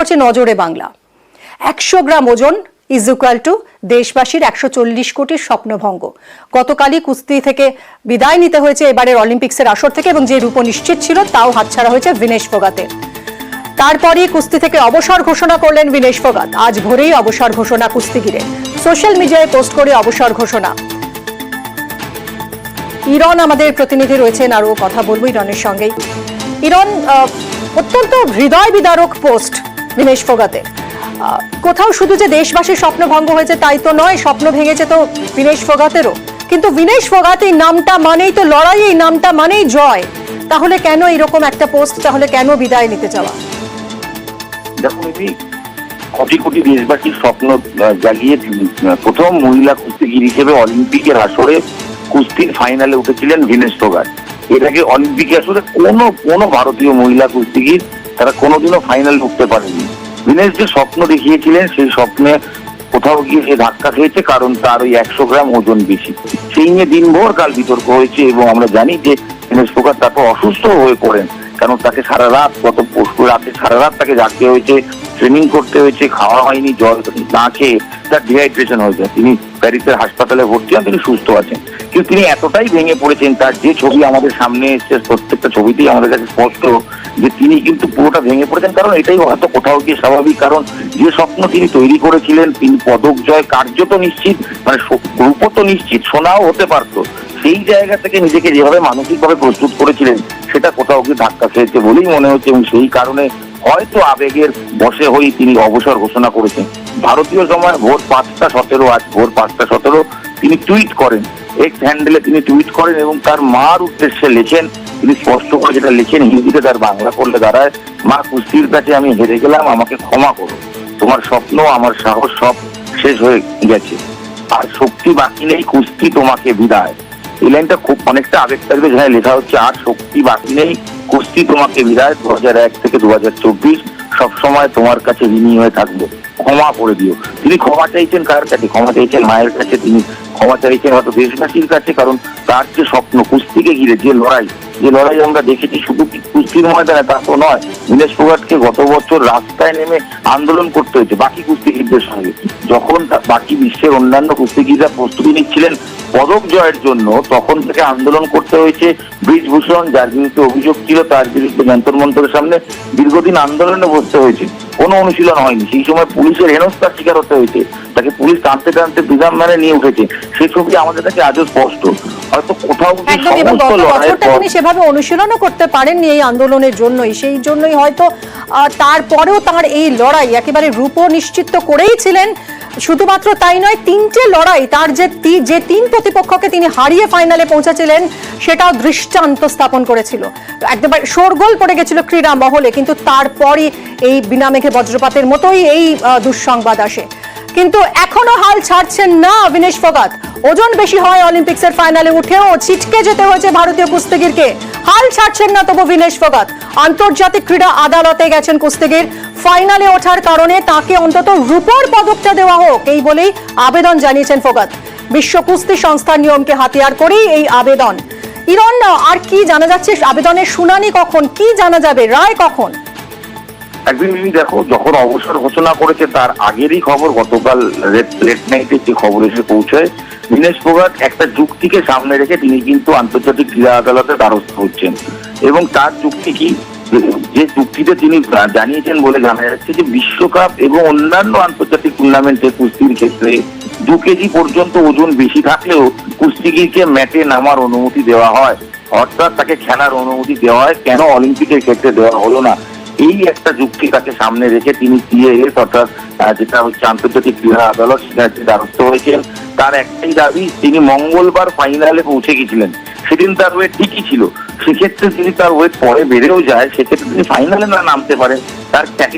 হচ্ছে নজরে বাংলা। 100 গ্রাম ওজন ইজ ইকুয়াল টু দেশবাসীর 140 কোটির স্বপ্নভঙ্গ। গতকালই কুস্তি থেকে বিদায় নিতে হয়েছে এবারের অলিম্পিক্সের আসর থেকে, এবং যে রূপ নিশ্চিত ছিল তাও হাতছাড়া হয়েছে ভিনেশ ফোগাতের। তারপরই কুস্তি থেকে অবসর ঘোষণা করলেন ভিনেশ ফোগাত। আজ ভোরেই অবসর ঘোষণা কুস্তিগিরে, সোশ্যাল মিডিয়ায় পোস্ট করে অবসর ঘোষণা। ইরন আমাদের প্রতিনিধি রয়েছেন, আরো কথা বলবো ইরনের সঙ্গেই। ইরন, অত্যন্ত হৃদয় বিদারক পোস্ট ভিনেশ ফোগাতের। কোথাও শুধু যে দেশবাসীর স্বপ্নভঙ্গ হয়েছে তাই তো নয়, স্বপ্ন ভেঙেছে তো ভিনেশ ফোগাতেরও। কিন্তু ভিনেশ ফোগাত এই নামটা মানেই তো লড়াই, এই নামটা মানেই জয়। তাহলে কেন এরকম একটা পোস্ট, তাহলে কেন বিদায় নিতে চাওয়া? দেখুন, কোটি কোটি দেশবাসীর স্বপ্ন জাগিয়ে প্রথম মহিলা কুস্তিগির হিসেবে অলিম্পিকের আসরে কুস্তির ফাইনালে উঠেছিলেন ভিনেশ ফোগাত। এর আগে অলিম্পিকের আসরে কোনো ভারতীয় মহিলা কুস্তিগির তারা কোনোদিনও ফাইনালে উঠতে পারেনি। ভিনেশ যে স্বপ্ন দেখিয়েছিলেন সেই স্বপ্নে কোথাও গিয়ে সে ধাক্কা খেয়েছে, কারণ তার ওই 100 গ্রাম ওজন বেশি। সেই নিয়ে দিনভর কাল বিতর্ক হয়েছে, এবং আমরা জানি যে ভিনেশ ফোগাত তারপর অসুস্থ হয়ে পড়েন, কারণ তাকে সারা রাত সারা রাত তাকে জাগতে হয়েছে, ট্রেনিং করতে হয়েছে, খাওয়া হয়নি, জল না খেয়ে তার ডিহাইড্রেশন হয়েছে। তিনি প্যারিসের হাসপাতালে ভর্তি হন, তিনি সুস্থ আছেন। কিন্তু তিনি এতটাই ভেঙে পড়েছেন, তার যে ছবি আমাদের সামনে এসছে প্রত্যেকটা ছবিতেই আমাদের কাছে স্পষ্ট যে তিনি কিন্তু পুরোটা ভেঙে পড়েছেন। কারণ এটাই হয়তো কোথাও গিয়ে স্বাভাবিক, কারণ যে স্বপ্ন তিনি তৈরি করেছিলেন, তিনি পদক জয় কার্যত নিশ্চিত, মানে রূপ তো নিশ্চিত, সোনাও হতে পারত, সেই জায়গা থেকে নিজেকে যেভাবে মানসিকভাবে প্রস্তুত করেছিলেন সেটা কোথাও গিয়ে ধাক্কা খেয়েছে বলেই মনে হচ্ছে, এবং সেই কারণে হয়তো আবেগের বশে হয়ে তিনি অবসর ঘোষণা করেছেন। ভারতীয় সময় ভোর 5:17, আজ ভোর 5:17 তিনি টুইট করেন, এক্স হ্যান্ডেলে তিনি টুইট করেন এবং তার মার উদ্দেশ্যে লেখেন। তিনি স্পষ্ট করে যেটা লেখেন হিন্দিতে, তার বাংলা করলে দাঁড়ায়, মা, কুস্তির কাছে আমি হেরে গেলাম, আমাকে ক্ষমা করো। তোমার স্বপ্ন, আমার সাহস সব শেষ হয়ে গেছে, আর শক্তি বাকি নেই, কুস্তি তোমাকে বিদায়। এই লাইনটা খুব অনেকটা আবেগ থাকবে, যেখানে লেখা হচ্ছে আর শক্তি বাকি নেই, কুস্তি তোমাকে বিদায়। 2001 থেকে 2024 সবসময় তোমার কাছে ঋণী হয়ে থাকবো, ক্ষমা করে দিও। তিনি ক্ষমা চাইছেন কার কাছে? ক্ষমা চাইছেন মায়ের কাছে, তিনি ক্ষমা চাইছেন হয়তো দেশবাসীর কাছে, কারণ তার যে স্বপ্ন কুস্তিকে ঘিরে যে লড়াই আমরা দেখেছি, শুধু কুস্তির ময়দানে তা তো নয়। ভিনেশ ফোগাতকে গত বছর রাস্তায় নেমে আন্দোলন করতে হয়েছে বাকি কুস্তিগিরদের সঙ্গে, যখন বাকি বিশ্বের অন্যান্য কুস্তিগিররা প্রস্তুতি নিচ্ছিলেন পদক জয়ের জন্য, তখন থেকে আন্দোলন করতে হয়েছে। ব্রিজভূষণ, যার বিরুদ্ধে অভিযোগ ছিল, তার বিরুদ্ধে যন্তর মন্তরের সামনে দীর্ঘদিন আন্দোলনে বসতে হয়েছে, কোনো অনুশীলন হয়নি। সেই সময় পুলিশের হেনস্থার শিকার হতে হয়েছে, তাকে পুলিশ টানতে টানতে বিধান মানে নিয়ে উঠেছে। সেই ছবি আমাদের কাছে আজও স্পষ্ট। হয়তো কোথাও তিনি সেভাবে অনুশীলনও করতে পারেননি এই আন্দোলনের জন্যই, সেই জন্যই হয়তো তারপরেও তার এই লড়াই একেবারে রূপ নিশ্চিত করেই ছিলেন। শুধুমাত্র তাই নয়, 3টে লড়াই তার যে 3 প্রতিপক্ষকে তিনি হারিয়ে ফাইনালে পৌঁছেছিলেন সেটাও দৃষ্টান্ত স্থাপন করেছিল। একেবারে শোরগোল পড়ে গেছিল ক্রীড়া মহলে, কিন্তু তারপরই এই বিনা মেঘে বজ্রপাতের মতোই এই দুঃসংবাদ আসে। কিন্তু এখনো হাল ছাড়ছেন না ভিনেশ ফোগাত। ওজন বেশি হয় অলিম্পিক্সের ফাইনালে উঠেও ছিটকে যেতে হয়েছে ভারতীয় কুস্তিগিরকে, হাল ছাড়ছেন না তবু ভিনেশ ফোগাত। আন্তর্জাতিক ক্রীড়া আদালতে গেছেন কুস্তিগির, ফাইনালে ওঠার কারণে তাকে অন্তত রূপোর পদকটা দেওয়া হোক এই বলেই আবেদন জানিয়েছেন ফোগাত। বিশ্ব কুস্তি সংস্থার নিয়মকে হাতিয়ার করেই এই আবেদন। ইরন, আর কি জানা যাচ্ছে? আবেদনের শুনানি কখন, কি জানা যাবে, রায় কখন? একদিন দেখো, যখন অবসর ঘোষণা করেছে তার আগেরই খবর, গতকাল লেট নাইটে যে খবর এসে পৌঁছায়, ভিনেশ ফোগাত একটা যুক্তিকে সামনে রেখে তিনি কিন্তু আন্তর্জাতিক ক্রীড়া আদালতে দ্বারস্থ হচ্ছেন। এবং তার যুক্তি কি, যে যুক্তিতে তিনি জানিয়েছেন বলে জানা যাচ্ছে যে বিশ্বকাপ এবং অন্যান্য আন্তর্জাতিক টুর্নামেন্টে কুস্তির ক্ষেত্রে 2 কেজি পর্যন্ত ওজন বেশি থাকলেও কুস্তিগিরকে ম্যাটে নামার অনুমতি দেওয়া হয়, অর্থাৎ তাকে খেলার অনুমতি দেওয়া হয়, কেন অলিম্পিকের ক্ষেত্রে দেওয়া হলো না? এই একটা যুক্তি তাকে সামনে রেখে তিনি সিএএস অর্থাৎ যেটা হচ্ছে আন্তর্জাতিক ক্রীড়া আদালত, সেখানে দ্বারস্থ হয়েছেন। তার একটাই দাবি, তিনি মঙ্গলবার ফাইনালে পৌঁছে গেছিলেন, সেদিন তার ওয়েট ঠিকই ছিল, সেক্ষেত্রে যদি তার ওয়েট পরে বেড়েও যায়, সেক্ষেত্রে তিনি ফাইনালে না নামতে পারেন,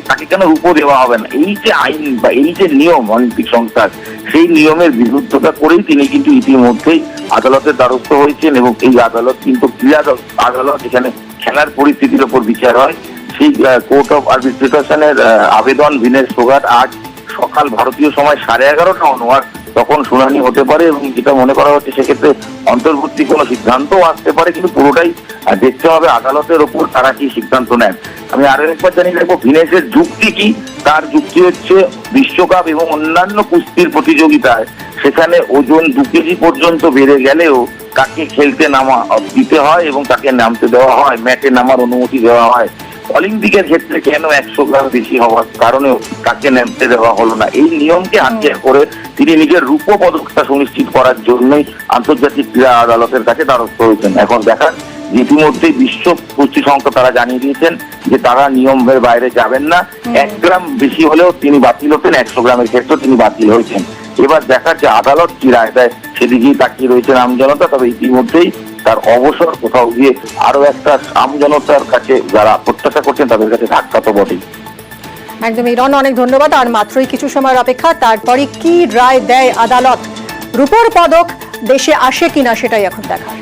তাকে কেন রূপ দেওয়া হবে না? এই যে আইন বা এই যে নিয়ম অলিম্পিক সংস্থার, সেই নিয়মের বিরুদ্ধতা করেই তিনি কিন্তু ইতিমধ্যেই আদালতের দ্বারস্থ হয়েছেন। এবং এই আদালত কিন্তু ক্রীড়া আদালত, এখানে খেলার পরিস্থিতির ওপর বিচার হয়। সেই কোর্ট অফ আর্বিট্রেশনের আবেদন ভিনেশ ফোগাত আজ সকাল ভারতীয় সময় 11:30 অনুয়ার তখন শুনানি হতে পারে, এবং যেটা মনে করা হচ্ছে সেক্ষেত্রে অন্তর্বর্তী কোনো সিদ্ধান্তও আসতে পারে, কিন্তু পুরোটাই দেখতে হবে আদালতের ওপর তারা কি সিদ্ধান্ত নেন। আমি আরো একবার জানিয়ে রাখবো ভিনেসের যুক্তি কি। তার যুক্তি হচ্ছে বিশ্বকাপ এবং অন্যান্য কুস্তির প্রতিযোগিতায় সেখানে ওজন 2 কেজি পর্যন্ত বেড়ে গেলেও তাকে খেলতে নামা দিতে হয় এবং তাকে নামতে দেওয়া হয়, ম্যাটে নামার অনুমতি দেওয়া হয়। অলিম্পিকের ক্ষেত্রে কেন 100 গ্রাম বেশি হওয়ার কারণেও তাকে নামতে দেওয়া হলো না? এই নিয়মকে হাতিয়ার করে তিনি নিজের রূপ পদকটা সুনিশ্চিত করার জন্যই আন্তর্জাতিক ক্রীড়া আদালতের কাছে দ্বারস্থ হয়েছেন। এখন দেখার ইতিমধ্যেই বিশ্ব কুস্তি সংস্থা তারা জানিয়ে দিয়েছেন যে তারা নিয়মের বাইরে যাবেন না। 1 গ্রাম বেশি হলেও তিনি বাতিল হতেন, 100 গ্রামের ক্ষেত্রে তিনি বাতিল হয়েছেন। এবার দেখার যে আদালত কি রায় দেয় সেদিকেই তাকিয়ে রয়েছেন আমজনতা। তবে ইতিমধ্যেই তার অবসর কোথাও গিয়ে আরো একটা আমজনতার কাছে যারা প্রত্যাশা করছেন তাদের কাছে ধাক্কা তো বটেই। একদমই রন, অনেক ধন্যবাদ। আর মাত্রই কিছু সময়ের অপেক্ষা, তারপরে কি রায় দেয় আদালত। রূপোর পদক দেশে আসে কিনা সেটাই এখন দেখার।